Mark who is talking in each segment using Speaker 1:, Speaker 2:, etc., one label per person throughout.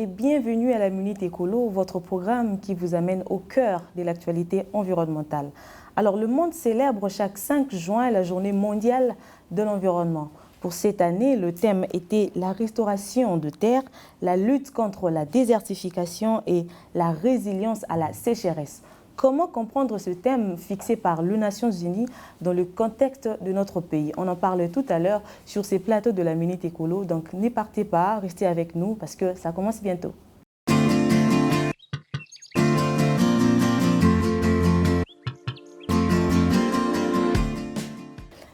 Speaker 1: et bienvenue à la Minute Écolo, votre programme qui vous amène au cœur de l'actualité environnementale. Alors, le monde célèbre chaque 5 juin la journée mondiale de l'environnement. Pour cette année, le thème était la restauration de terre, la lutte contre la désertification et la résilience à la sécheresse. Comment comprendre ce thème fixé par les Nations Unies dans le contexte de notre pays? On en parle tout à l'heure sur ces plateaux de la Minute Écolo, donc ne partez pas, restez avec nous parce que ça commence bientôt.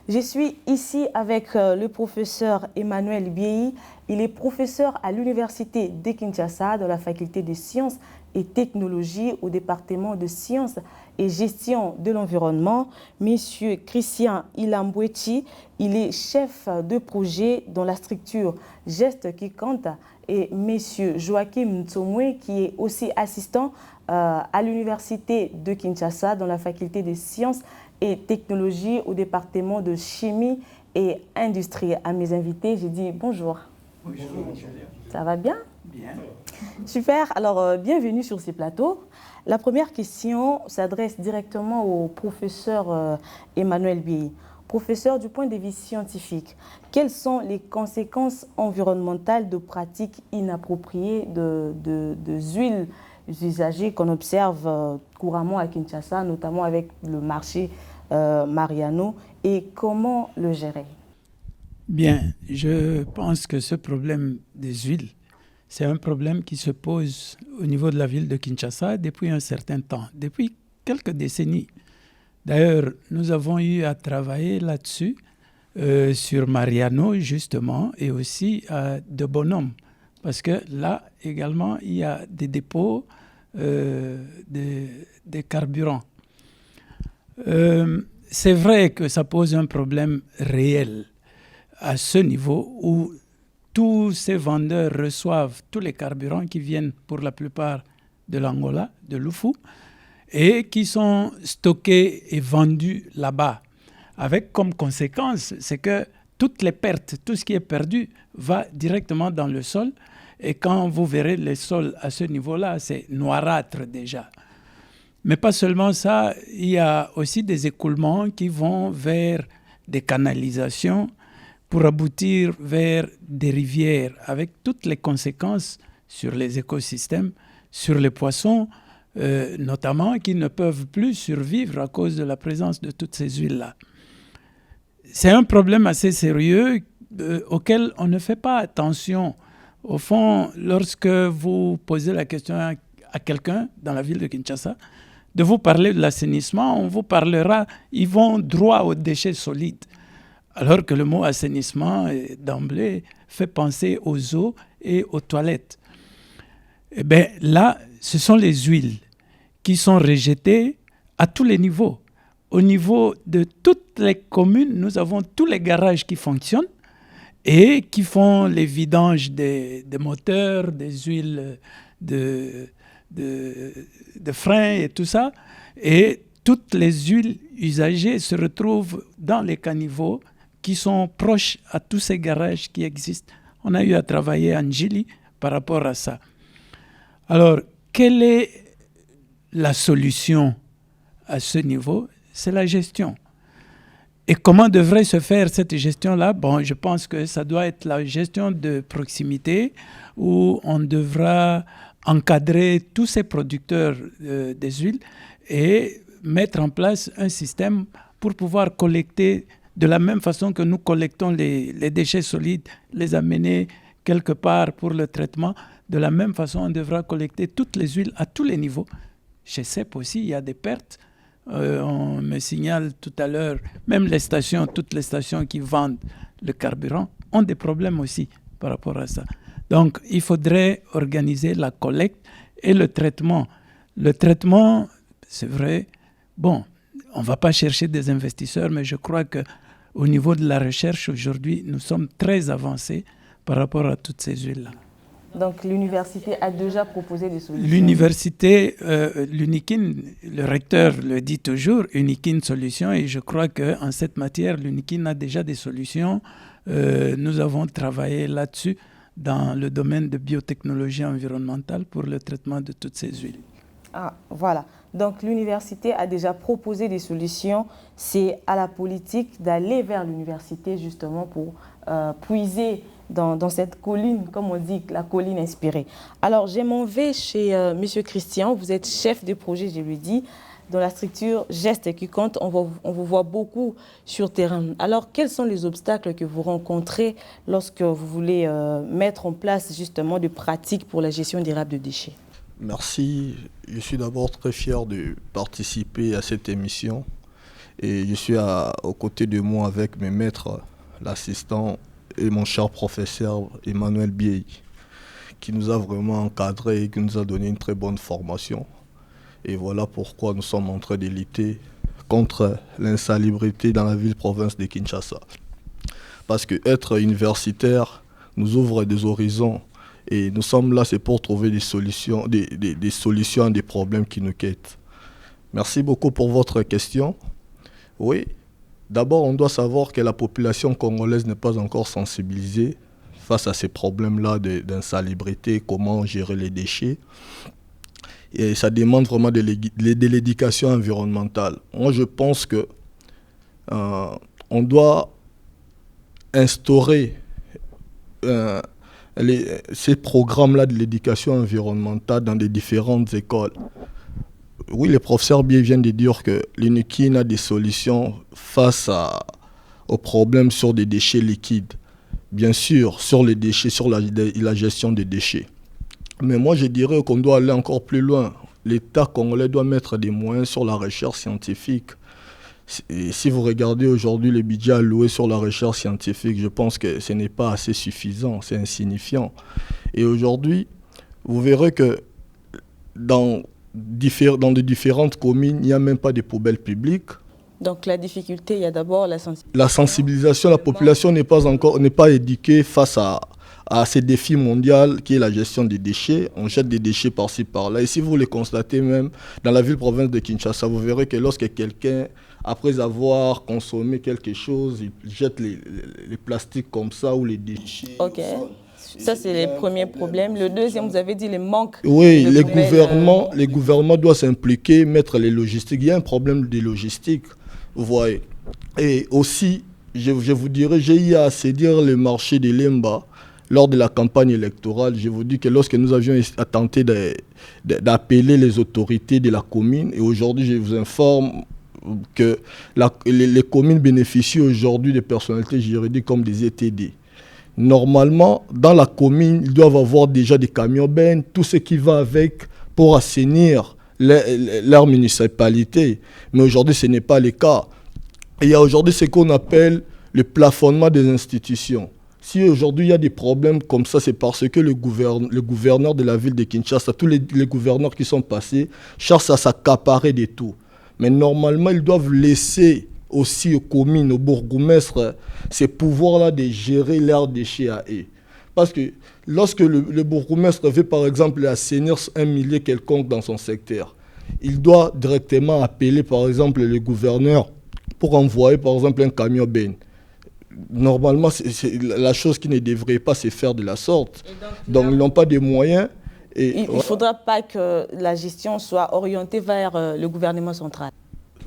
Speaker 1: Je suis ici avec le professeur Emmanuel Biéhi. Il est professeur à l'Université de Kinshasa dans la faculté des sciences et technologies au département de sciences et gestion de l'environnement. Monsieur Christian Ilambouechi, il est chef de projet dans la structure Geste qui compte. Et monsieur Joachim Ntsomwe, qui est aussi assistant à l'Université de Kinshasa dans la faculté des sciences et technologies au département de chimie et industrie. À mes invités, j'ai dit bonjour.
Speaker 2: Bonjour.
Speaker 1: Ça va bien?
Speaker 2: Bien.
Speaker 1: Super. Alors, bienvenue sur ces plateaux. La première question s'adresse directement au professeur Emmanuel Biéhi. Professeur, du point de vue scientifique, quelles sont les conséquences environnementales de pratiques inappropriées de huiles usagées qu'on observe couramment à Kinshasa, notamment avec le marché Mariano, et comment le gérer?
Speaker 2: Bien, je pense que ce problème des huiles, c'est un problème qui se pose au niveau de la ville de Kinshasa depuis un certain temps, depuis quelques décennies. D'ailleurs, nous avons eu à travailler là-dessus, sur Mariano justement, et aussi à De Bonhomme, parce que là également, il y a des dépôts de carburant. C'est vrai que ça pose un problème réel à ce niveau où tous ces vendeurs reçoivent tous les carburants qui viennent pour la plupart de l'Angola, de Lufu, et qui sont stockés et vendus là-bas. Avec comme conséquence, c'est que toutes les pertes, tout ce qui est perdu va directement dans le sol. Et quand vous verrez les sols à ce niveau-là, c'est noirâtre déjà. Mais pas seulement ça, il y a aussi des écoulements qui vont vers des canalisations pour aboutir vers des rivières avec toutes les conséquences sur les écosystèmes, sur les poissons, notamment qui ne peuvent plus survivre à cause de la présence de toutes ces huiles-là. C'est un problème assez sérieux auquel on ne fait pas attention. Au fond, lorsque vous posez la question à quelqu'un dans la ville de Kinshasa, de vous parler de l'assainissement, on vous parlera, ils vont droit aux déchets solides. Alors que le mot assainissement, d'emblée, fait penser aux eaux et aux toilettes. Eh bien, là, ce sont les huiles qui sont rejetées à tous les niveaux. Au niveau de toutes les communes, nous avons tous les garages qui fonctionnent et qui font les vidanges des moteurs, des huiles de frein et tout ça. Et toutes les huiles usagées se retrouvent dans les caniveaux qui sont proches à tous ces garages qui existent. On a eu à travailler en Njili par rapport à ça. Alors, quelle est la solution à ce niveau? C'est la gestion. Et comment devrait se faire cette gestion-là? Bon, je pense que ça doit être la gestion de proximité où on devra encadrer tous ces producteurs des huiles et mettre en place un système pour pouvoir collecter de la même façon que nous collectons les déchets solides, les amener quelque part pour le traitement. De la même façon, on devra collecter toutes les huiles à tous les niveaux. Chez CEP aussi, il y a des pertes. On me signale tout à l'heure, même les stations, toutes les stations qui vendent le carburant ont des problèmes aussi par rapport à ça. Donc, il faudrait organiser la collecte et le traitement. Le traitement, c'est vrai, bon, on ne va pas chercher des investisseurs, mais je crois qu'au niveau de la recherche aujourd'hui, nous sommes très avancés par rapport à toutes ces huiles-là.
Speaker 1: Donc l'université a déjà proposé des solutions.
Speaker 2: L'université, l'UNIKIN, le recteur le dit toujours, UNIKIN Solutions, et je crois qu'en cette matière, l'UNIKIN a déjà des solutions. Nous avons travaillé là-dessus dans le domaine de biotechnologie environnementale pour le traitement de toutes ces huiles.
Speaker 1: Ah, voilà. Donc l'université a déjà proposé des solutions. C'est à la politique d'aller vers l'université justement pour puiser dans cette colline, comme on dit, la colline inspirée. Alors, je m'en vais chez M. Christian. Vous êtes chef de projet, je lui dis, dans la structure Gestes qui compte. On vous voit beaucoup sur terrain. Alors, quels sont les obstacles que vous rencontrez lorsque vous voulez mettre en place justement des pratiques pour la gestion durable de déchets?
Speaker 3: Merci. Je suis d'abord très fier de participer à cette émission. Et je suis aux côtés de moi avec mes maîtres, l'assistant et mon cher professeur Emmanuel Biei, qui nous a vraiment encadrés et qui nous a donné une très bonne formation. Et voilà pourquoi nous sommes en train de lutter contre l'insalubrité dans la ville-province de Kinshasa. Parce qu'être universitaire nous ouvre des horizons. Et nous sommes là, c'est pour trouver des solutions, des solutions à des problèmes qui nous quittent. Merci beaucoup pour votre question. Oui, d'abord, on doit savoir que la population congolaise n'est pas encore sensibilisée face à ces problèmes-là d'insalubrité, comment gérer les déchets. Et ça demande vraiment de l'éducation environnementale. Moi, je pense que on doit instaurer ces programmes-là de l'éducation environnementale dans des différentes écoles. Oui, le professeur Bié vient de dire que l'UNIKIN a des solutions face aux problèmes sur des déchets liquides. Bien sûr, sur les déchets, sur la gestion des déchets. Mais moi, je dirais qu'on doit aller encore plus loin. L'État congolais doit mettre des moyens sur la recherche scientifique. Et si vous regardez aujourd'hui le budget alloué sur la recherche scientifique, je pense que ce n'est pas assez suffisant, c'est insignifiant. Et aujourd'hui, vous verrez que dans de différentes communes, il n'y a même pas de poubelles publiques.
Speaker 1: Donc la difficulté, il y a d'abord la sensibilisation.
Speaker 3: La sensibilisation, la population n'est pas éduquée face à ces défis mondiaux qui est la gestion des déchets. On jette des déchets par-ci par-là. Et si vous les constatez même dans la ville-province de Kinshasa, vous verrez que lorsque quelqu'un, après avoir consommé quelque chose, il jette les plastiques comme ça ou les déchets.
Speaker 1: Ok. Ça, c'est les premiers problèmes. Le deuxième, vous avez dit les manques.
Speaker 3: Oui, les gouvernements doivent s'impliquer, mettre les logistiques. Il y a un problème de logistique, vous voyez. Et aussi, je vous dirais, j'ai eu à saisir le marché de Lemba lors de la campagne électorale. Je vous dis que lorsque nous avions tenté d'appeler les autorités de la commune, et aujourd'hui, je vous informe que les communes bénéficient aujourd'hui des personnalités juridiques comme des ETD. Normalement, dans la commune, ils doivent avoir déjà des camions bennes, tout ce qui va avec pour assainir leur municipalité. Mais aujourd'hui, ce n'est pas le cas. Et il y a aujourd'hui ce qu'on appelle le plafonnement des institutions. Si aujourd'hui il y a des problèmes comme ça, c'est parce que le gouverneur de la ville de Kinshasa, tous les gouverneurs qui sont passés, cherchent à s'accaparer de tout. Mais normalement, ils doivent laisser aussi aux communes, aux bourgmestres, ces pouvoirs-là de gérer leurs déchets à eux. Parce que lorsque le bourgmestre veut par exemple assainir un milieu quelconque dans son secteur, il doit directement appeler par exemple le gouverneur pour envoyer par exemple un camion ben. Normalement, c'est la chose qui ne devrait pas se faire de la sorte. Donc ils n'ont pas de moyens. Et
Speaker 1: il ne faudra pas que la gestion soit orientée vers le gouvernement central.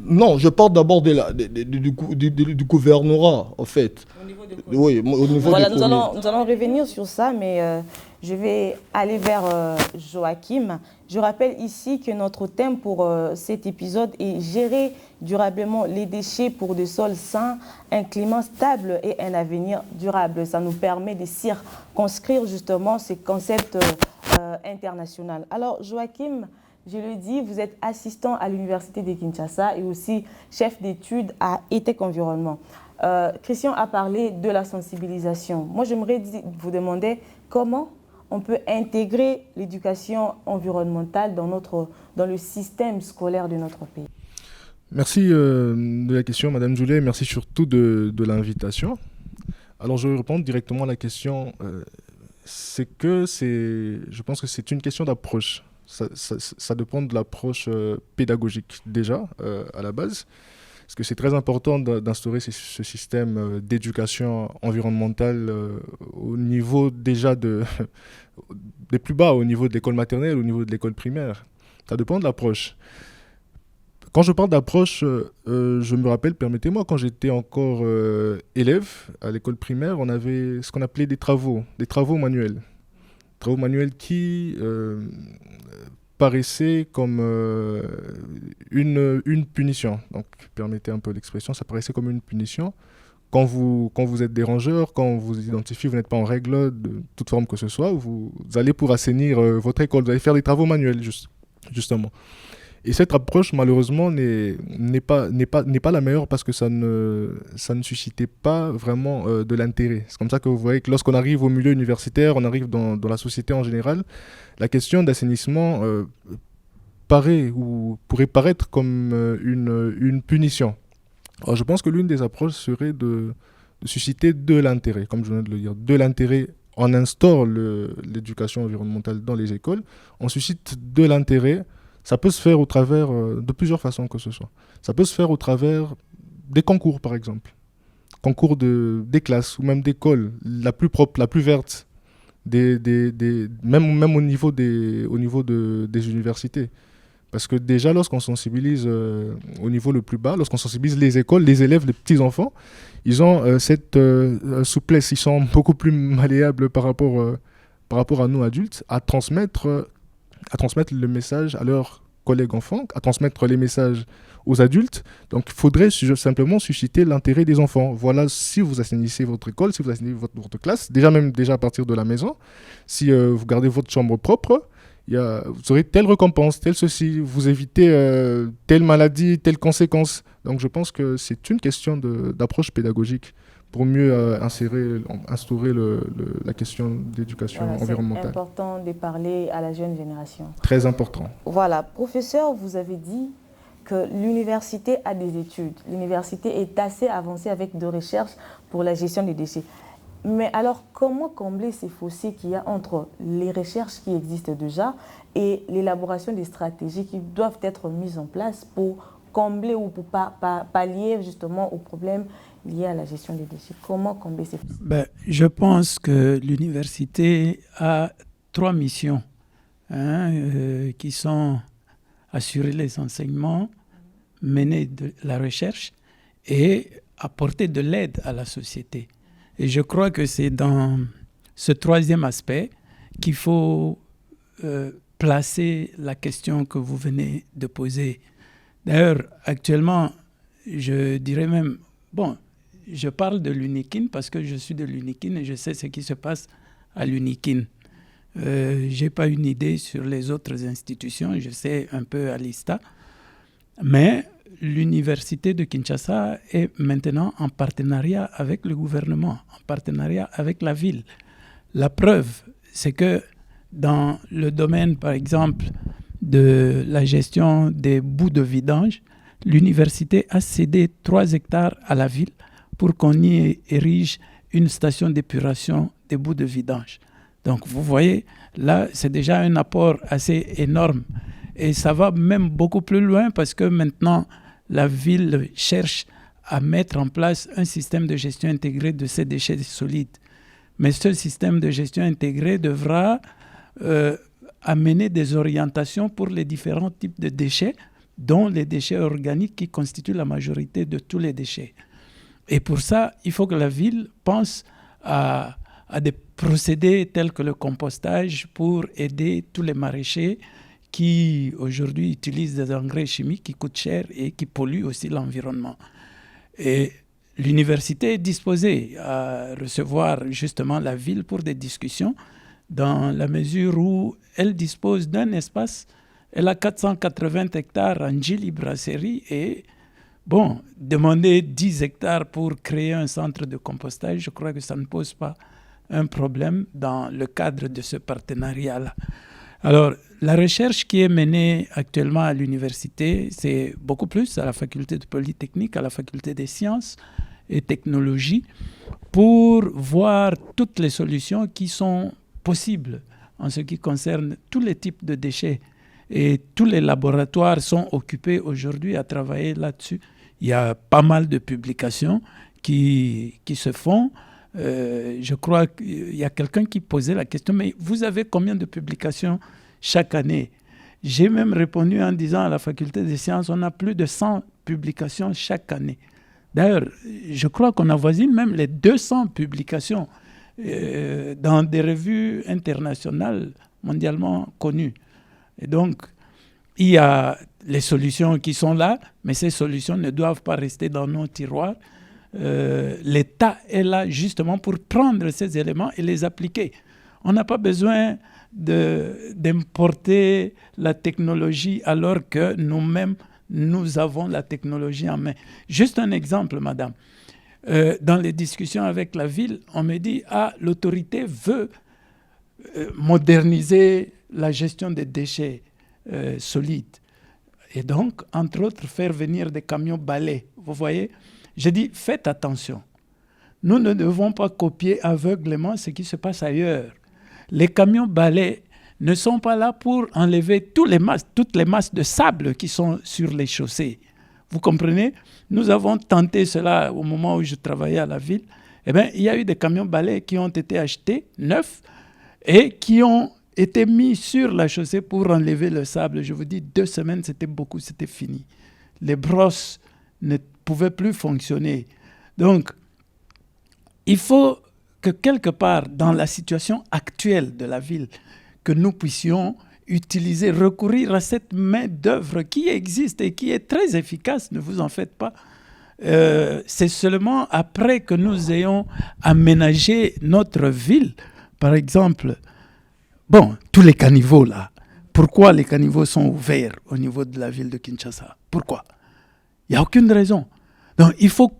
Speaker 3: Non, je parle d'abord du gouvernorat, en fait.
Speaker 1: Au niveau de
Speaker 3: oui, au niveau
Speaker 1: voilà,
Speaker 3: des
Speaker 1: nous allons revenir sur ça, mais je vais aller vers Joachim. Je rappelle ici que notre thème pour cet épisode est gérer durablement les déchets pour des sols sains, un climat stable et un avenir durable. Ça nous permet de circonscrire justement ces concepts internationaux. Alors, Joachim, je le dis, vous êtes assistant à l'Université de Kinshasa et aussi chef d'études à ETEC Environnement. Christian a parlé de la sensibilisation. Moi, j'aimerais vous demander comment on peut intégrer l'éducation environnementale dans le système scolaire de notre pays.
Speaker 4: Merci de la question, Madame Joulet. Merci surtout de l'invitation. Alors, je vais répondre directement à la question. Je pense que c'est une question d'approche. Ça dépend de l'approche pédagogique déjà à la base. Parce que c'est très important d'instaurer ce système d'éducation environnementale au niveau déjà des plus bas, au niveau de l'école maternelle, au niveau de l'école primaire. Ça dépend de l'approche. Quand je parle d'approche, je me rappelle, permettez-moi, quand j'étais encore élève à l'école primaire, on avait ce qu'on appelait des travaux manuels. Travaux manuels qui paraissaient comme une punition. Donc, permettez un peu l'expression, ça paraissait comme une punition. Quand vous êtes dérangeur, quand vous identifiez, vous n'êtes pas en règle de toute forme que ce soit, vous allez pour assainir votre école, vous allez faire des travaux manuels, justement. Et cette approche, malheureusement, n'est pas la meilleure parce que ça ne suscitait pas vraiment de l'intérêt. C'est comme ça que vous voyez que lorsqu'on arrive au milieu universitaire, on arrive dans la société en général, la question d'assainissement pourrait paraître comme une punition. Alors, je pense que l'une des approches serait de susciter de l'intérêt, comme je viens de le dire, de l'intérêt. On instaure l'éducation environnementale dans les écoles, on suscite de l'intérêt. Ça peut se faire au travers de plusieurs façons que ce soit. Ça peut se faire au travers des concours, par exemple. Concours des classes ou même d'écoles, la plus propre, la plus verte, même au niveau des universités. Parce que déjà, lorsqu'on sensibilise au niveau le plus bas, lorsqu'on sensibilise les écoles, les élèves, les petits-enfants, ils ont cette souplesse, ils sont beaucoup plus malléables par rapport à nous adultes, à transmettre le message à leurs collègues enfants, à transmettre les messages aux adultes. Donc, il faudrait simplement susciter l'intérêt des enfants. Voilà, si vous assainissez votre école, si vous assainissez votre classe, déjà à partir de la maison, si vous gardez votre chambre propre, vous aurez telle récompense, telle ceci, vous évitez telle maladie, telle conséquence. Donc, je pense que c'est une question d'approche pédagogique pour mieux instaurer la question d'éducation environnementale.
Speaker 1: C'est important de parler à la jeune génération.
Speaker 4: Très important.
Speaker 1: Voilà, professeur, vous avez dit que l'université a des études. L'université est assez avancée avec des recherches pour la gestion des déchets. Mais alors, comment combler ces fossés qu'il y a entre les recherches qui existent déjà et l'élaboration des stratégies qui doivent être mises en place pour combler ou pour pallier justement aux problèmes liés à la gestion des déchets? Comment combler ces fossés?
Speaker 2: Je pense que l'université a 3 missions qui sont assurer les enseignements, mener de la recherche et apporter de l'aide à la société. Et je crois que c'est dans ce 3e aspect qu'il faut placer la question que vous venez de poser. D'ailleurs, actuellement, je dirais même, je parle de l'UNIKIN parce que je suis de l'UNIKIN et je sais ce qui se passe à l'UNIKIN. Je n'ai pas une idée sur les autres institutions, je sais un peu à l'ISTA, mais l'université de Kinshasa est maintenant en partenariat avec le gouvernement, en partenariat avec la ville. La preuve, c'est que dans le domaine, par exemple, de la gestion des boues de vidange, l'université a cédé 3 hectares à la ville pour qu'on y érige une station d'épuration des boues de vidange. Donc, vous voyez, là, c'est déjà un apport assez énorme. Et ça va même beaucoup plus loin parce que maintenant, la ville cherche à mettre en place un système de gestion intégrée de ces déchets solides. Mais ce système de gestion intégrée devra amener des orientations pour les différents types de déchets, dont les déchets organiques qui constituent la majorité de tous les déchets. Et pour ça, il faut que la ville pense à des procédés tels que le compostage pour aider tous les maraîchers qui aujourd'hui utilisent des engrais chimiques qui coûtent cher et qui polluent aussi l'environnement. Et l'université est disposée à recevoir justement la ville pour des discussions dans la mesure où elle dispose d'un espace. Elle a 480 hectares en Djili-Brasserie et demander 10 hectares pour créer un centre de compostage, je crois que ça ne pose pas un problème dans le cadre de ce partenariat-là. Alors, la recherche qui est menée actuellement à l'université, c'est beaucoup plus à la faculté de Polytechnique, à la faculté des sciences et technologies, pour voir toutes les solutions qui sont possibles en ce qui concerne tous les types de déchets. Et tous les laboratoires sont occupés aujourd'hui à travailler là-dessus. Il y a pas mal de publications qui se font. Je crois qu'il y a quelqu'un qui posait la question, mais vous avez combien de publications chaque année? J'ai même répondu en disant à la faculté des sciences, on a plus de 100 publications chaque année. D'ailleurs, je crois qu'on avoisine même les 200 publications dans des revues internationales mondialement connues. Et donc, il y a les solutions qui sont là, mais ces solutions ne doivent pas rester dans nos tiroirs. L'État est là justement pour prendre ces éléments et les appliquer. On n'a pas besoin d'importer la technologie alors que nous-mêmes, nous avons la technologie en main. Juste un exemple, madame. Dans les discussions avec la ville, on me dit « l'autorité veut moderniser la gestion des déchets solides. » Et donc, entre autres, faire venir des camions balais. Vous voyez? J'ai dit « Faites attention. Nous ne devons pas copier aveuglément ce qui se passe ailleurs. Les camions balais ne sont pas là pour enlever toutes les masses de sable qui sont sur les chaussées. Vous comprenez? Nous avons tenté cela au moment où je travaillais à la ville. Eh bien, il y a eu des camions balais qui ont été achetés, neufs, et qui ont été mis sur la chaussée pour enlever le sable. Je vous dis, 2 semaines, c'était beaucoup, c'était fini. Les brosses ne pouvaient plus fonctionner. Donc, il faut que quelque part, dans la situation actuelle de la ville, que nous puissions utiliser, recourir à cette main-d'œuvre qui existe et qui est très efficace, ne vous en faites pas. C'est seulement après que nous ayons aménagé notre ville, par exemple, tous les caniveaux là. Pourquoi les caniveaux sont ouverts au niveau de la ville de Kinshasa? Pourquoi? Il n'y a aucune raison. Donc, il faut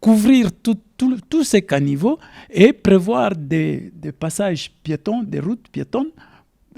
Speaker 2: couvrir tous ces caniveaux et prévoir des passages piétons, des routes piétonnes,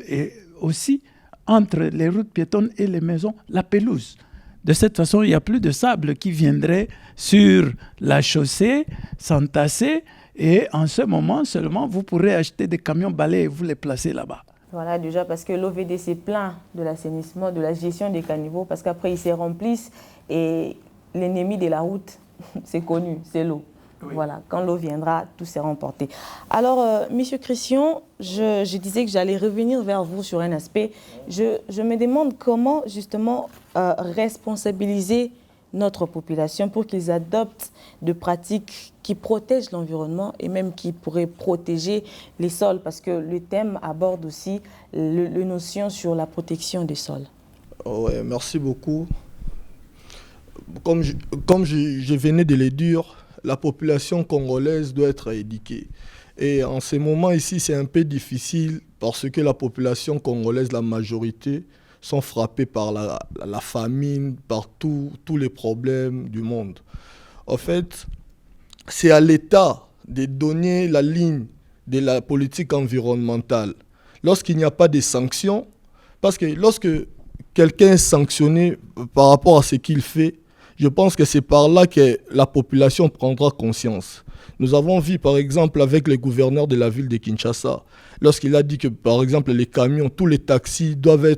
Speaker 2: et aussi entre les routes piétonnes et les maisons, la pelouse. De cette façon, il n'y a plus de sable qui viendrait sur la chaussée, s'entasser, et en ce moment seulement, vous pourrez acheter des camions balais et vous les placer là-bas.
Speaker 1: Voilà, déjà parce que l'OVD s'est plaint de l'assainissement, de la gestion des caniveaux, parce qu'après ils se remplissent et l'ennemi de la route, c'est connu, c'est l'eau. Oui. Voilà, quand l'eau viendra, tout sera emporté. Alors, Monsieur Christian, je disais que j'allais revenir vers vous sur un aspect. Je me demande comment, justement, responsabiliser notre population pour qu'ils adoptent de pratiques qui protègent l'environnement et même qui pourraient protéger les sols, parce que le thème aborde aussi le notion sur la protection des sols.
Speaker 3: Ouais, merci beaucoup. Comme je venais de le dire, la population congolaise doit être éduquée. Et en ce moment ici, c'est un peu difficile parce que la population congolaise, la majorité, sont frappés par la famine, par tous les problèmes du monde. En fait, c'est à l'État de donner la ligne de la politique environnementale. Lorsqu'il n'y a pas de sanctions, parce que lorsque quelqu'un est sanctionné par rapport à ce qu'il fait, je pense que c'est par là que la population prendra conscience. Nous avons vu, par exemple, avec le gouverneur de la ville de Kinshasa, lorsqu'il a dit que, par exemple, les camions, tous les taxis doivent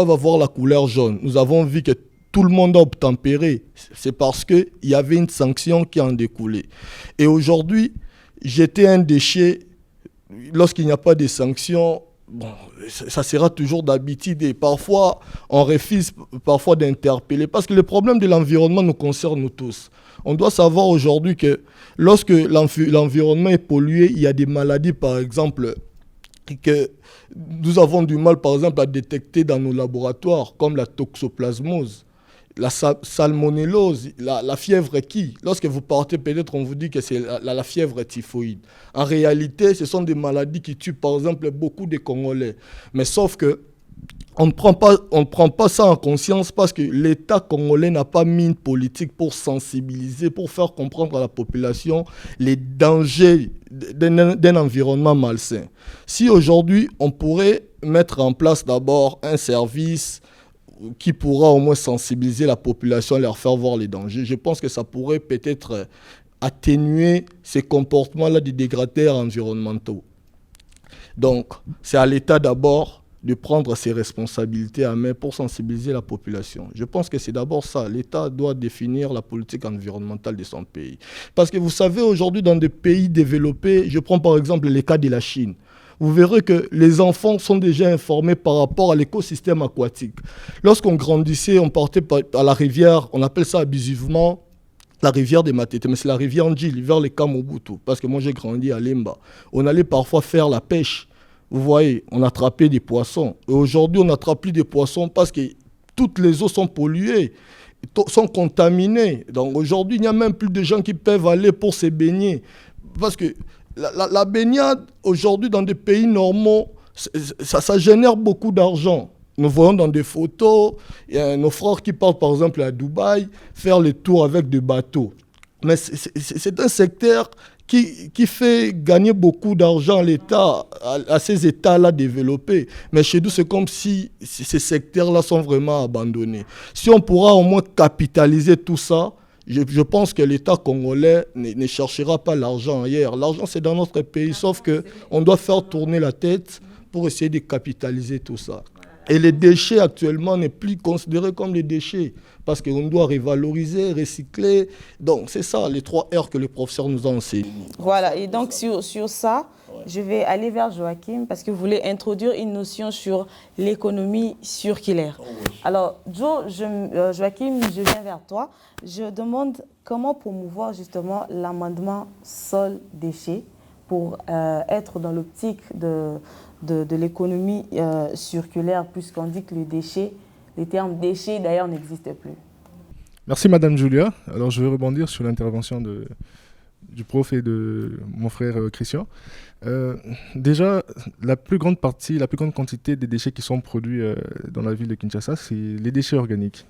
Speaker 3: avoir la couleur jaune. Nous avons vu que tout le monde a obtempéré. C'est parce qu'il y avait une sanction qui en découlait. Et aujourd'hui, jeter un déchet, lorsqu'il n'y a pas de sanctions, ça sera toujours d'habitude et parfois on refuse d'interpeller parce que le problème de l'environnement nous concerne nous tous. On doit savoir aujourd'hui que lorsque l'environnement est pollué, il y a des maladies par exemple que nous avons du mal par exemple à détecter dans nos laboratoires comme la toxoplasmose, la salmonellose, la fièvre qui, lorsque vous partez, peut-être on vous dit que c'est la fièvre typhoïde. En réalité, ce sont des maladies qui tuent par exemple beaucoup de Congolais. Mais sauf que on ne prend pas ça en conscience parce que l'État congolais n'a pas mis une politique pour sensibiliser, pour faire comprendre à la population les dangers d'un environnement malsain. Si aujourd'hui, on pourrait mettre en place d'abord un service qui pourra au moins sensibiliser la population, leur faire voir les dangers. Je pense que ça pourrait peut-être atténuer ces comportements-là des dégradeurs environnementaux. Donc, c'est à l'État d'abord de prendre ses responsabilités à main pour sensibiliser la population. Je pense que c'est d'abord ça. L'État doit définir la politique environnementale de son pays. Parce que vous savez, aujourd'hui, dans des pays développés, je prends par exemple le cas de la Chine, vous verrez que les enfants sont déjà informés par rapport à l'écosystème aquatique. Lorsqu'on grandissait, on partait à la rivière, on appelle ça abusivement la rivière des Matete, mais c'est la rivière Ndjili, vers les Kamobutu, parce que moi j'ai grandi à Lemba. On allait parfois faire la pêche. Vous voyez, on attrapait des poissons. Et aujourd'hui, on n'attrape plus de poissons parce que toutes les eaux sont polluées, sont contaminées. Donc aujourd'hui, il n'y a même plus de gens qui peuvent aller pour se baigner. Parce que la baignade, aujourd'hui, dans des pays normaux, ça génère beaucoup d'argent. Nous voyons dans des photos, il y a nos frères qui partent par exemple à Dubaï, faire les tours avec des bateaux. Mais c'est un secteur qui fait gagner beaucoup d'argent à l'État, à ces États-là développés. Mais chez nous, c'est comme si ces secteurs-là sont vraiment abandonnés. Si on pourra au moins capitaliser tout ça, je pense que l'État congolais ne cherchera pas l'argent ailleurs. L'argent, c'est dans notre pays, sauf qu'on doit faire tourner la tête pour essayer de capitaliser tout ça. Et les déchets actuellement n'est plus considérés comme des déchets parce qu'on doit revaloriser, recycler. Donc c'est ça les 3 R que le professeur nous a enseigné.
Speaker 1: Voilà, et donc sur ça, je vais aller vers Joachim parce que vous voulez introduire une notion sur l'économie circulaire. Alors Joachim, je viens vers toi. Je demande comment promouvoir justement l'amendement sol-déchets pour être dans l'optique de l'économie circulaire, puisqu'on dit que le terme déchet d'ailleurs n'existe plus.
Speaker 4: Merci Madame Julia. Alors je vais rebondir sur l'intervention du prof et de mon frère Christian. Déjà, la plus grande quantité des déchets qui sont produits dans la ville de Kinshasa, c'est les déchets organiques.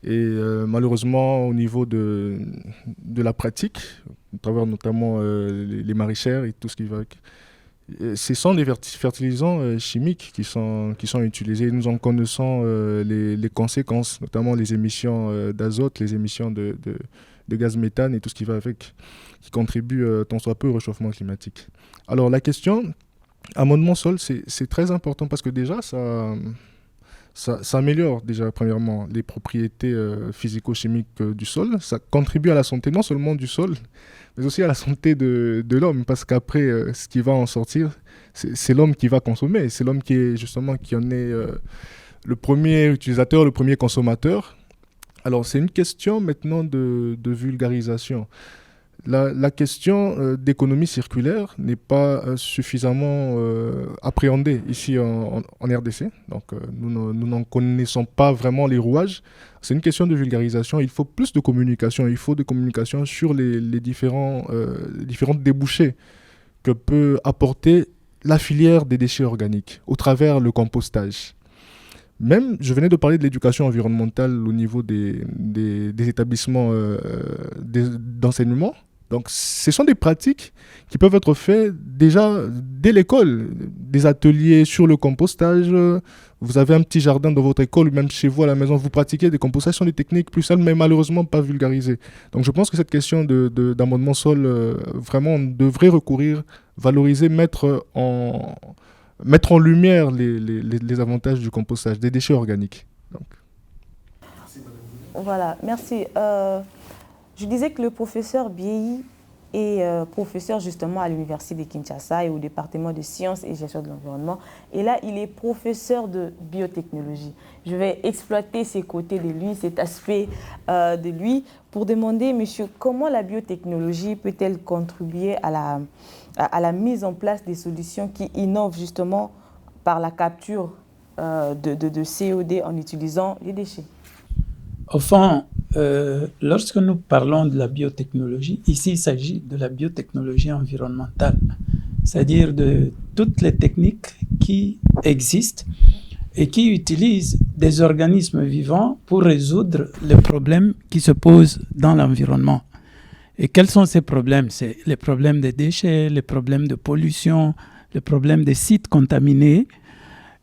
Speaker 4: Et malheureusement, au niveau de la pratique, à travers notamment les maraîchères et tout ce qui va avec, ce sont des fertilisants chimiques qui sont utilisés. Nous en connaissons les conséquences, notamment les émissions d'azote, les émissions de gaz méthane et tout ce qui va avec, qui contribuent tant soit peu au réchauffement climatique. Alors la question, amendement sol, c'est très important parce que déjà, ça améliore déjà premièrement les propriétés physico-chimiques du sol. Ça contribue à la santé non seulement du sol, mais aussi à la santé de l'homme, parce qu'après, ce qui va en sortir, c'est l'homme qui va consommer. C'est l'homme qui en est le premier utilisateur, le premier consommateur. Alors, c'est une question maintenant de vulgarisation. La question d'économie circulaire n'est pas suffisamment appréhendée ici en RDC. Donc, nous n'en connaissons pas vraiment les rouages. C'est une question de vulgarisation. Il faut plus de communication. Il faut de communication sur les différents débouchés que peut apporter la filière des déchets organiques au travers le compostage. Même, je venais de parler de l'éducation environnementale au niveau des établissements d'enseignement. Donc, ce sont des pratiques qui peuvent être faites déjà dès l'école. Des ateliers sur le compostage. Vous avez un petit jardin dans votre école, même chez vous à la maison, vous pratiquez des compostages. Ce sont des techniques plus simples, mais malheureusement pas vulgarisées. Donc, je pense que cette question d'amendement sol, vraiment, on devrait recourir, valoriser, mettre en lumière les avantages du compostage, des déchets organiques. Donc.
Speaker 1: Voilà, merci. Je disais que le professeur Biéhi est professeur justement à l'université de Kinshasa et au département de sciences et gestion de l'environnement. Et là, il est professeur de biotechnologie. Je vais exploiter ces côtés de lui, cet aspect de lui, pour demander, monsieur, comment la biotechnologie peut-elle contribuer à la mise en place des solutions qui innovent justement par la capture de CO2 en utilisant les déchets?
Speaker 2: Au fond, lorsque nous parlons de la biotechnologie, ici il s'agit de la biotechnologie environnementale, c'est-à-dire de toutes les techniques qui existent et qui utilisent des organismes vivants pour résoudre les problèmes qui se posent dans l'environnement. Et quels sont ces problèmes? C'est les problèmes des déchets, les problèmes de pollution, les problèmes des sites contaminés.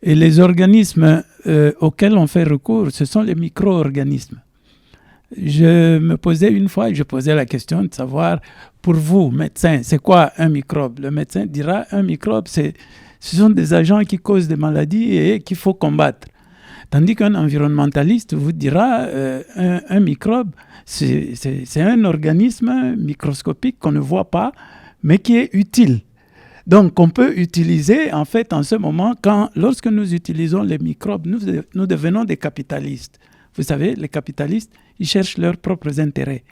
Speaker 2: Et les organismes auxquels on fait recours, ce sont les micro-organismes. Je posais la question de savoir, pour vous, médecins, c'est quoi un microbe? Le médecin dira, un microbe, Ce sont des agents qui causent des maladies et qu'il faut combattre. Tandis qu'un environnementaliste vous dira un microbe, c'est un organisme microscopique qu'on ne voit pas, mais qui est utile. Donc, on peut utiliser, en fait, en ce moment, lorsque nous utilisons les microbes, nous devenons des capitalistes. Vous savez, les capitalistes, ils cherchent leurs propres intérêts.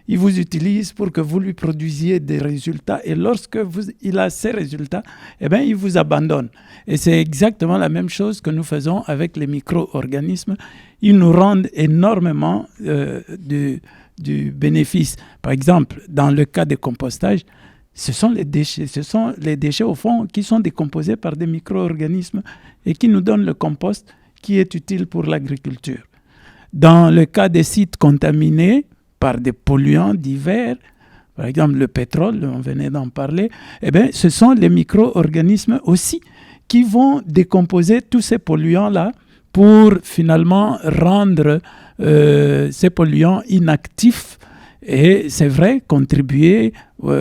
Speaker 2: Ils vous utilisent pour que vous lui produisiez des résultats et lorsque il a ces résultats, eh bien, il vous abandonne. Et c'est exactement la même chose que nous faisons avec les micro-organismes. Ils nous rendent énormément du bénéfice. Par exemple, dans le cas des compostages, ce sont les déchets au fond qui sont décomposés par des micro-organismes et qui nous donnent le compost qui est utile pour l'agriculture. Dans le cas des sites contaminés par des polluants divers, par exemple le pétrole, on venait d'en parler, eh bien, ce sont les micro-organismes aussi qui vont décomposer tous ces polluants-là pour finalement rendre ces polluants inactifs et c'est vrai, contribuer à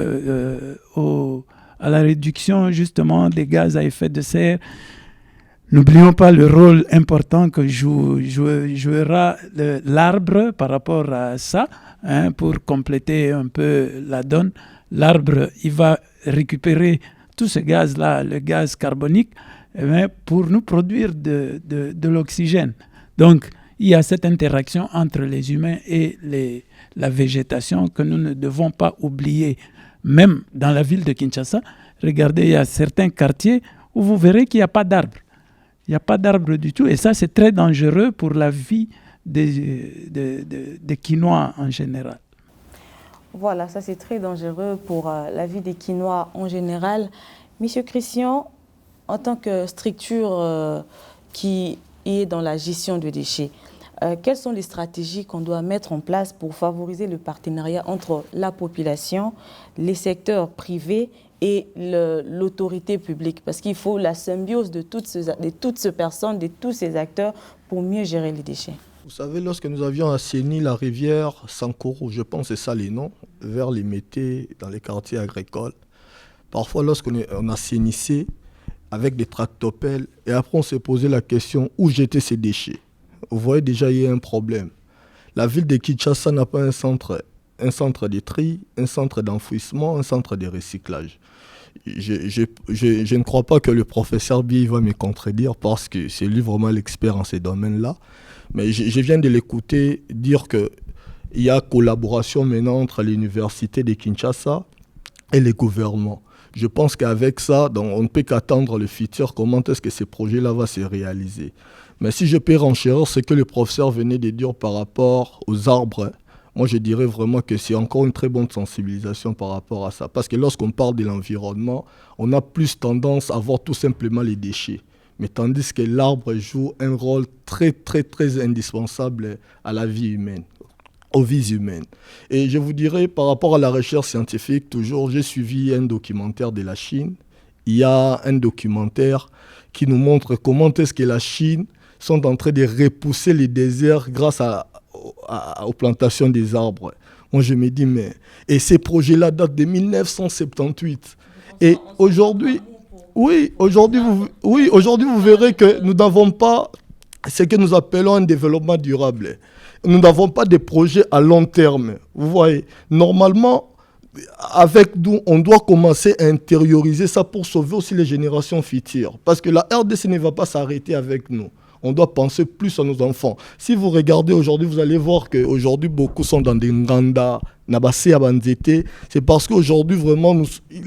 Speaker 2: la réduction justement des gaz à effet de serre. N'oublions pas le rôle important que jouera l'arbre par rapport à ça, pour compléter un peu la donne. L'arbre, il va récupérer tout ce gaz-là, le gaz carbonique, pour nous produire de l'oxygène. Donc, il y a cette interaction entre les humains et la végétation que nous ne devons pas oublier. Même dans la ville de Kinshasa, regardez, il y a certains quartiers où vous verrez qu'il n'y a pas d'arbres. Il n'y a pas d'arbres du tout. Et ça, c'est très dangereux pour la vie des Kinois en général.
Speaker 1: Voilà, ça c'est très dangereux pour la vie des Kinois en général. Monsieur Christian, en tant que structure qui est dans la gestion de déchets, quelles sont les stratégies qu'on doit mettre en place pour favoriser le partenariat entre la population, les secteurs privés et l'autorité publique? Parce qu'il faut la symbiose de toutes ces personnes, de tous ces acteurs pour mieux gérer les déchets.
Speaker 3: Vous savez, lorsque nous avions assaini la rivière Sankoro, je pense que c'est ça les noms, vers les métés dans les quartiers agricoles, parfois lorsqu'on assainissait avec des tractopelles, et après on s'est posé la question où jetaient ces déchets. Vous voyez déjà, il y a un problème. La ville de Kinshasa n'a pas un centre de tri, un centre d'enfouissement, un centre de recyclage. Je ne crois pas que le professeur Bié va me contredire parce que c'est lui vraiment l'expert en ces domaines-là. Mais je viens de l'écouter dire qu'il y a collaboration maintenant entre l'université de Kinshasa et les gouvernements. Je pense qu'avec ça, on ne peut qu'attendre le futur, comment est-ce que ces projets-là vont se réaliser. Mais si je peux renchérir ce que le professeur venait de dire par rapport aux arbres, moi je dirais vraiment que c'est encore une très bonne sensibilisation par rapport à ça. Parce que lorsqu'on parle de l'environnement, on a plus tendance à voir tout simplement les déchets. Mais tandis que l'arbre joue un rôle très, très, très indispensable à la vie humaine, aux vies humaines. Et je vous dirais, par rapport à la recherche scientifique, toujours, j'ai suivi un documentaire de la Chine. Il y a un documentaire qui nous montre comment est-ce que la Chine sont en train de repousser les déserts grâce aux plantations des arbres. Moi, je me dis, mais... Et ces projets-là datent de 1978. Et aujourd'hui... Oui, aujourd'hui, vous verrez que nous n'avons pas ce que nous appelons un développement durable. Nous n'avons pas de projets à long terme. Vous voyez, normalement, avec nous, on doit commencer à intérioriser ça pour sauver aussi les générations futures. Parce que la RDC ne va pas s'arrêter avec nous. On doit penser plus à nos enfants. Si vous regardez aujourd'hui, vous allez voir qu'aujourd'hui, beaucoup sont dans des Nganda, Nabasé, Abanzete. C'est parce qu'aujourd'hui, vraiment,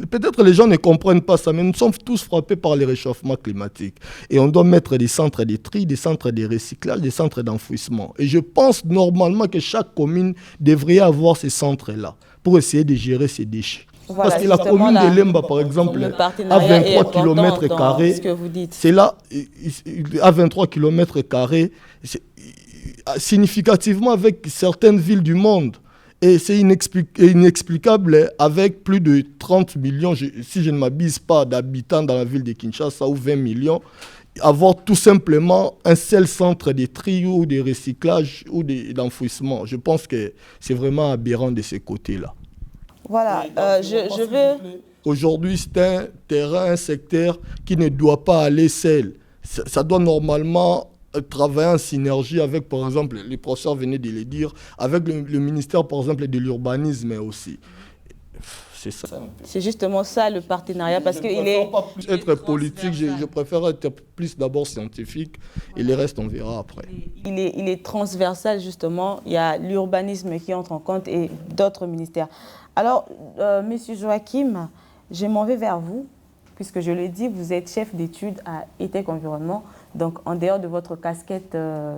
Speaker 3: peut-être les gens ne comprennent pas ça, mais nous sommes tous frappés par le réchauffement climatique. Et on doit mettre des centres de tri, des centres de recyclage, des centres d'enfouissement. Et je pense normalement que chaque commune devrait avoir ces centres-là pour essayer de gérer ses déchets.
Speaker 1: Voilà,
Speaker 3: parce que la commune de Lemba, par exemple, à 23 km², c'est là, à 23 km², significativement avec certaines villes du monde. Et c'est inexplicable avec plus de 30 millions, si je ne m'abuse pas, d'habitants dans la ville de Kinshasa ou 20 millions, avoir tout simplement un seul centre de tri ou de recyclage ou d'enfouissement. Je pense que c'est vraiment aberrant de ce côté-là.
Speaker 1: Voilà, je
Speaker 3: Aujourd'hui, c'est un terrain, un secteur qui ne doit pas aller seul. Ça doit normalement travailler en synergie avec, par exemple, les professeurs venaient de le dire, avec le ministère, par exemple, de l'urbanisme aussi. C'est ça.
Speaker 1: C'est justement ça le partenariat, parce qu'il est...
Speaker 3: Je ne préfère pas plus être politique, je préfère être plus d'abord scientifique, et le reste, on verra après.
Speaker 1: Il est transversal, justement. Il y a l'urbanisme qui entre en compte et d'autres ministères. Alors, Monsieur Joachim, je m'en vais vers vous, puisque je le dis, vous êtes chef d'études à ETEC Environnement, donc en dehors de votre casquette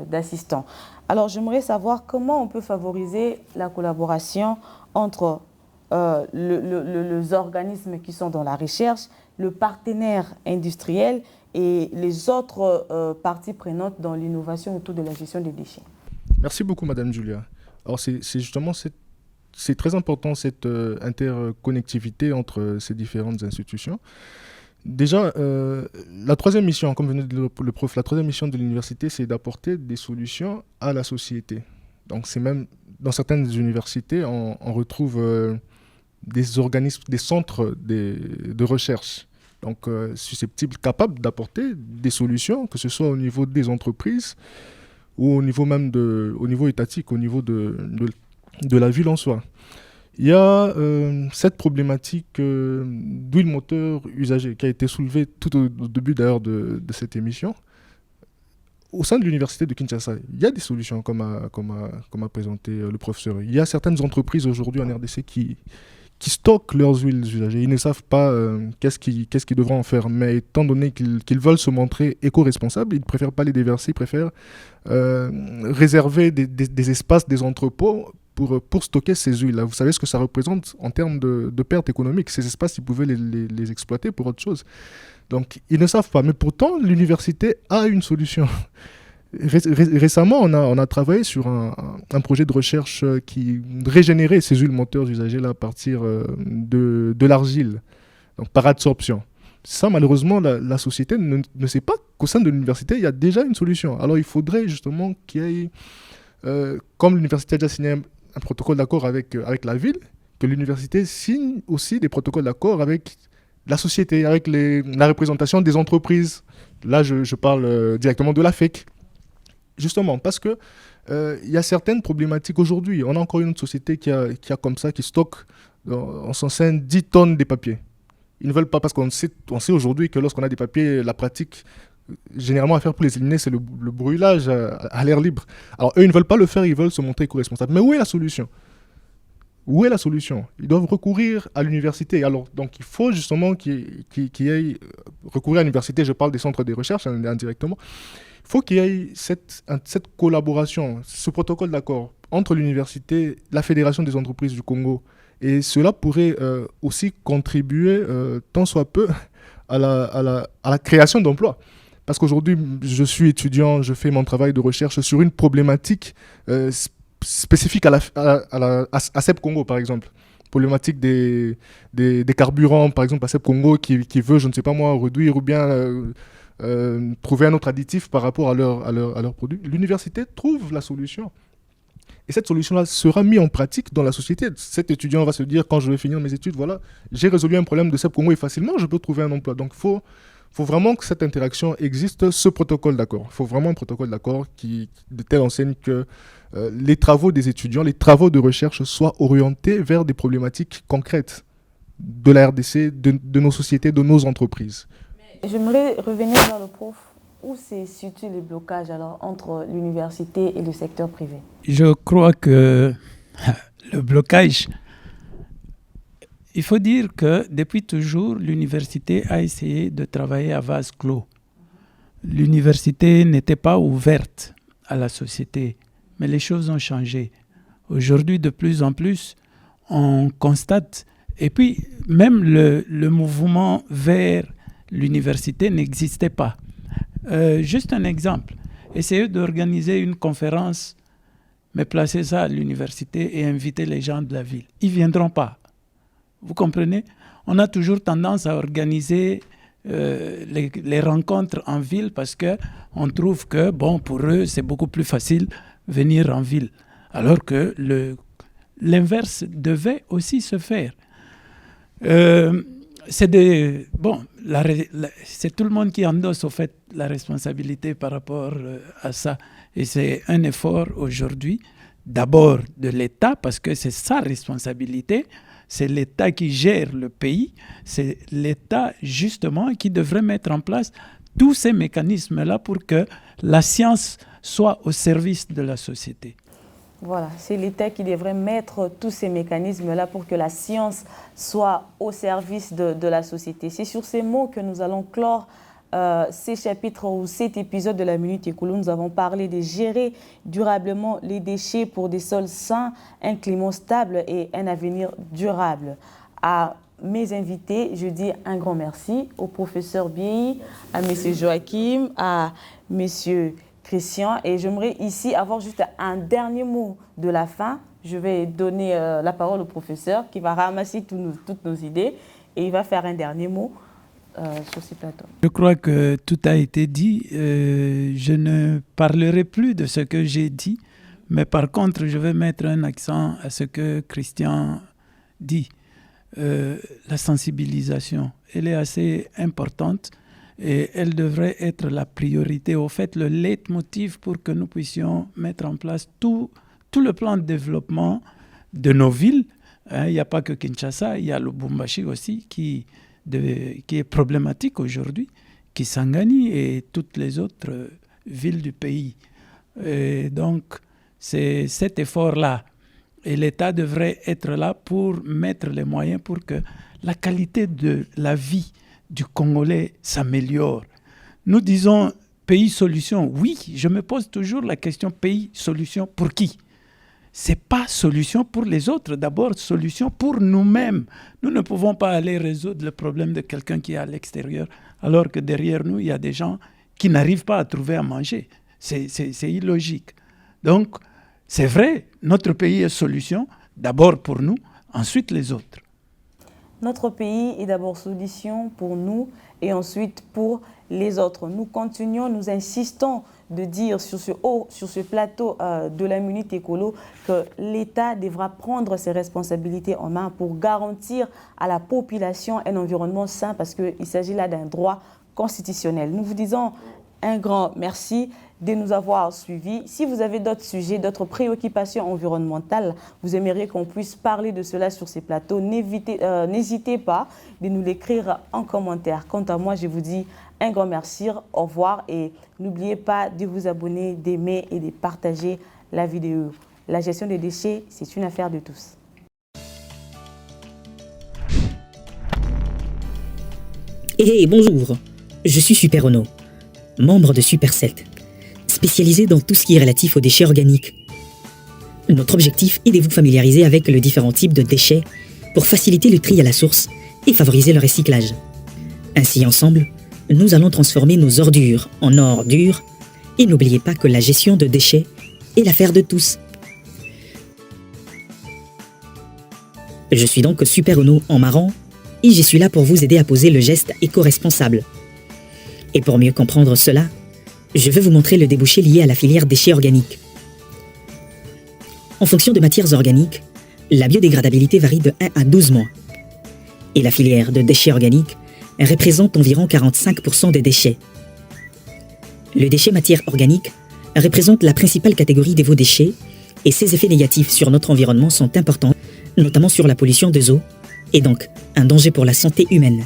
Speaker 1: d'assistant. Alors, j'aimerais savoir comment on peut favoriser la collaboration entre les organismes qui sont dans la recherche, le partenaire industriel et les autres parties prenantes dans l'innovation autour de la gestion des déchets.
Speaker 4: Merci beaucoup, Madame Julia. Alors, c'est justement c'est très important cette interconnectivité entre ces différentes institutions. Déjà, la troisième mission, comme venait de dire le prof, la troisième mission de l'université, c'est d'apporter des solutions à la société. Donc, c'est même dans certaines universités, on retrouve des organismes, des centres de recherche, donc susceptibles, capables d'apporter des solutions, que ce soit au niveau des entreprises ou au niveau même au niveau étatique, au niveau de la ville en soi. Il y a cette problématique d'huile moteur usagée qui a été soulevée tout au début d'ailleurs de cette émission. Au sein de l'université de Kinshasa, il y a des solutions comme a présenté le professeur. Il y a certaines entreprises aujourd'hui en RDC qui stockent leurs huiles usagées. Ils ne savent pas qu'est-ce qu'ils devront en faire. Mais étant donné qu'ils veulent se montrer éco-responsables, ils ne préfèrent pas les déverser, ils préfèrent réserver des espaces, des entrepôts pour stocker ces huiles-là. Vous savez ce que ça représente en termes de pertes économiques. Ces espaces, ils pouvaient les exploiter pour autre chose. Donc, ils ne savent pas. Mais pourtant, l'université a une solution. Récemment, on a travaillé sur un projet de recherche qui régénérait ces huiles moteurs usagées là, à partir de l'argile, donc par adsorption. Ça, malheureusement, la société ne sait pas qu'au sein de l'université, il y a déjà une solution. Alors, il faudrait justement qu'il y ait, comme l'université a déjà signé un protocole d'accord avec la ville, que l'université signe aussi des protocoles d'accord avec la société, avec la représentation des entreprises. Là, je parle directement de la FEC. Justement, parce que y a certaines problématiques aujourd'hui. On a encore une autre société qui a comme ça, qui stocke en son sein 10 tonnes de papier. Ils ne veulent pas, parce qu'on sait aujourd'hui que lorsqu'on a des papiers, la pratique, généralement à faire pour les éliminer, c'est le brûlage à l'air libre. Alors eux, ils ne veulent pas le faire, ils veulent se montrer éco-responsables. Mais où est la solution ? Où est la solution ? Ils doivent recourir à l'université. Alors, donc, il faut justement qu'il y ait recourir à l'université. Je parle des centres de recherche indirectement. Il faut qu'il y ait cette collaboration, ce protocole d'accord entre l'université, la Fédération des entreprises du Congo. Et cela pourrait aussi contribuer, tant soit peu, à la création d'emplois. Parce qu'aujourd'hui, je suis étudiant, je fais mon travail de recherche sur une problématique spécifique à CEP Congo, par exemple. Problématique des carburants, par exemple, à CEP Congo, qui veut, je ne sais pas moi, réduire ou bien trouver un autre additif par rapport à leur produit. L'université trouve la solution. Et cette solution-là sera mise en pratique dans la société. Cet étudiant va se dire, quand je vais finir mes études, voilà, j'ai résolu un problème de CEP Congo et facilement, je peux trouver un emploi. Donc, il faut vraiment que cette interaction existe, ce protocole d'accord. Il faut vraiment un protocole d'accord de telle enseigne que les travaux des étudiants, les travaux de recherche soient orientés vers des problématiques concrètes de la RDC, de nos sociétés, de nos entreprises.
Speaker 1: J'aimerais revenir vers le prof. Où se situent les blocages alors entre l'université et le secteur privé ?
Speaker 2: Je crois que le blocage, il faut dire que depuis toujours, l'université a essayé de travailler à vase clos. L'université n'était pas ouverte à la société, mais les choses ont changé. Aujourd'hui, de plus en plus, on constate, et puis même le mouvement vers l'université n'existait pas. Juste un exemple, essayer d'organiser une conférence, mais placer ça à l'université et inviter les gens de la ville. Ils ne viendront pas. Vous comprenez ? On a toujours tendance à organiser les rencontres en ville parce qu'on trouve que, bon, pour eux, c'est beaucoup plus facile venir en ville. Alors que l'inverse devait aussi se faire. c'est tout le monde qui endosse au fait la responsabilité par rapport à ça. Et c'est un effort aujourd'hui, d'abord de l'État, parce que c'est sa responsabilité. C'est l'État qui gère le pays. C'est l'État, justement, qui devrait mettre en place tous ces mécanismes-là pour que la science soit au service de la société.
Speaker 1: Voilà, c'est l'État qui devrait mettre tous ces mécanismes-là pour que la science soit au service de la société. C'est sur ces mots que nous allons clore ces chapitres ou cet épisode de la Minute Écolo. Nous avons parlé de gérer durablement les déchets pour des sols sains, un climat stable et un avenir durable. À mes invités, je dis un grand merci au professeur Biéhi, à M. Joachim, à M. Christian, et j'aimerais ici avoir juste un dernier mot de la fin. Je vais donner la parole au professeur qui va ramasser toutes nos idées et il va faire un dernier mot sur ce plateau.
Speaker 2: Je crois que tout a été dit. Je ne parlerai plus de ce que j'ai dit, mais par contre, je vais mettre un accent à ce que Christian dit. La sensibilisation, elle est assez importante. Et elle devrait être la priorité, au fait, le leitmotiv pour que nous puissions mettre en place tout le plan de développement de nos villes. Il n'y a pas que Kinshasa, il y a Lubumbashi aussi qui est problématique aujourd'hui, Kisangani et toutes les autres villes du pays. Et donc, c'est cet effort-là. Et l'État devrait être là pour mettre les moyens pour que la qualité de la vie du Congolais s'améliore. Nous disons pays solution. Oui, je me pose toujours la question pays solution pour qui? Ce n'est pas solution pour les autres, d'abord solution pour nous-mêmes. Nous ne pouvons pas aller résoudre le problème de quelqu'un qui est à l'extérieur alors que derrière nous, il y a des gens qui n'arrivent pas à trouver à manger. C'est illogique. Donc, c'est vrai, notre pays est solution, d'abord pour nous, ensuite les autres.
Speaker 1: Notre pays est d'abord solution pour nous et ensuite pour les autres. Nous continuons, nous insistons de dire sur ce plateau de la Minute Écolo que l'État devra prendre ses responsabilités en main pour garantir à la population un environnement sain parce qu'il s'agit là d'un droit constitutionnel. Nous vous disons un grand merci de nous avoir suivis. Si vous avez d'autres sujets, d'autres préoccupations environnementales, vous aimeriez qu'on puisse parler de cela sur ces plateaux, n'hésitez pas de nous l'écrire en commentaire. Quant à moi, je vous dis un grand merci, au revoir et n'oubliez pas de vous abonner, d'aimer et de partager la vidéo. La gestion des déchets, c'est une affaire de tous.
Speaker 5: Hey, bonjour, je suis Super Ono, membre de Supercell, spécialisé dans tout ce qui est relatif aux déchets organiques. Notre objectif est de vous familiariser avec les différents types de déchets pour faciliter le tri à la source et favoriser le recyclage. Ainsi, ensemble, nous allons transformer nos ordures en or dur et n'oubliez pas que la gestion de déchets est l'affaire de tous. Je suis donc Super Ono en marrant et je suis là pour vous aider à poser le geste éco-responsable. Et pour mieux comprendre cela, je vais vous montrer le débouché lié à la filière déchets organiques. En fonction de matières organiques, la biodégradabilité varie de 1 à 12 mois. Et la filière de déchets organiques représente environ 45% des déchets. Le déchet matière organique représente la principale catégorie de vos déchets et ses effets négatifs sur notre environnement sont importants, notamment sur la pollution des eaux, et donc un danger pour la santé humaine.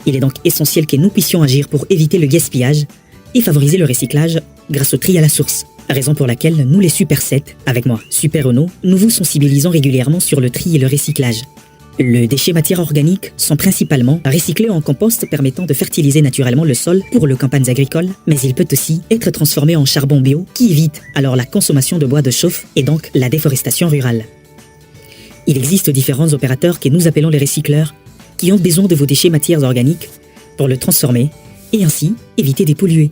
Speaker 5: Il est donc essentiel que nous puissions agir pour éviter le gaspillage et favoriser le recyclage grâce au tri à la source. Raison pour laquelle nous les Super 7, avec moi, Super Ono, nous vous sensibilisons régulièrement sur le tri et le recyclage. Les déchets matières organiques sont principalement recyclés en compost permettant de fertiliser naturellement le sol pour les campagnes agricoles, mais il peut aussi être transformé en charbon bio qui évite alors la consommation de bois de chauffe et donc la déforestation rurale. Il existe différents opérateurs que nous appelons les recycleurs qui ont besoin de vos déchets matières organiques pour le transformer et ainsi éviter de polluer.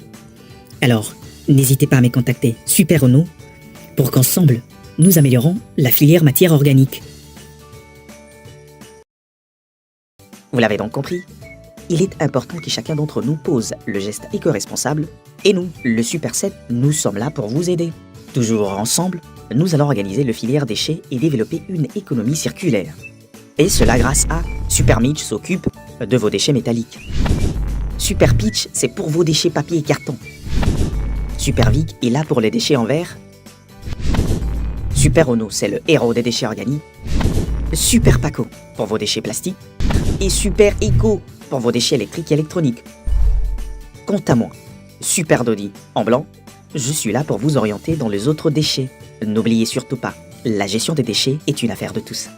Speaker 5: Alors, n'hésitez pas à me contacter Super Ono pour qu'ensemble, nous améliorons la filière matière organique. Vous l'avez donc compris, il est important que chacun d'entre nous pose le geste éco-responsable et nous, le Super 7, nous sommes là pour vous aider. Toujours ensemble, nous allons organiser le filière déchets et développer une économie circulaire. Et cela grâce à Super Mitch s'occupe de vos déchets métalliques. Super Pitch, c'est pour vos déchets papier et carton. Super Vic est là pour les déchets en verre. Super Ono, c'est le héros des déchets organiques. Super Paco, pour vos déchets plastiques. Et Super Eco, pour vos déchets électriques et électroniques. Quant à moi, Super Dodi, en blanc, je suis là pour vous orienter dans les autres déchets. N'oubliez surtout pas, la gestion des déchets est une affaire de tous.